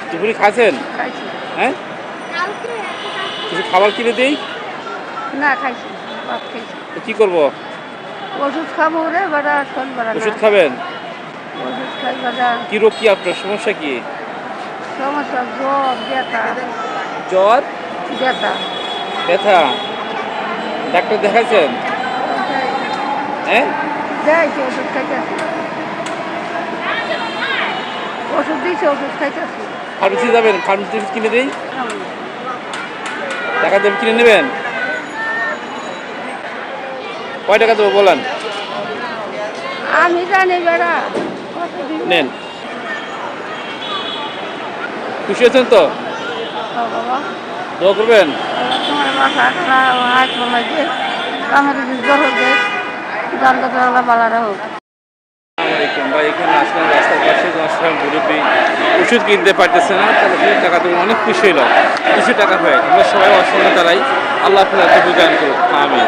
দুপুরে খাচ্ছেন? খাইছি। হ্যাঁ, কিছু খাবার কিনে দিই? না খাইছি, ভাত খাইছি। তো কি করবো? ওষুধ খাবো রে বেটা, শোন বেটা না। ওষুধ খাবেন? ওষুধ খাই বেটা। কি রোগ, কি আপনার সমস্যা কি? সমস্যা জ্বর, ব্যথা, জ্বর, ব্যথা। ব্যথা। ডাক্তার দেখাইছেন? হ্যাঁ, যাইছি ওষুধ খাইতেছি। ওষুধ দিয়েছে, ওষুধ খাইতেছি। ফার্মেসি যাবেন? ফার্মেসি ওষুধ কিনে দিই? টাকা দেবেন, কিনে নেবেন? কয় টাকা দেবো বলেন? আমি জানি বেটা কত দিব। নেন। খুশি হয়েছেন তো? ও বাবা, দোয়া করবেন। তোমার বাসা হাত বলাইছে আমার যদি জ্বর হচ্ছে গান কথা বালারা হোক। আসসালামাইকুম ভাই, এখানে আসলাম রাস্তার পাশে, আসলাম মুরব্বী ওষুধ কিনতে পারতেছে না, তাহলে কিছু টাকা দেবো, অনেক খুশি হলো। কিছু টাকা হয়, আমরা সবাই অসংখ্য তারাই। আল্লাহ আপনার দান করুন, আমিন।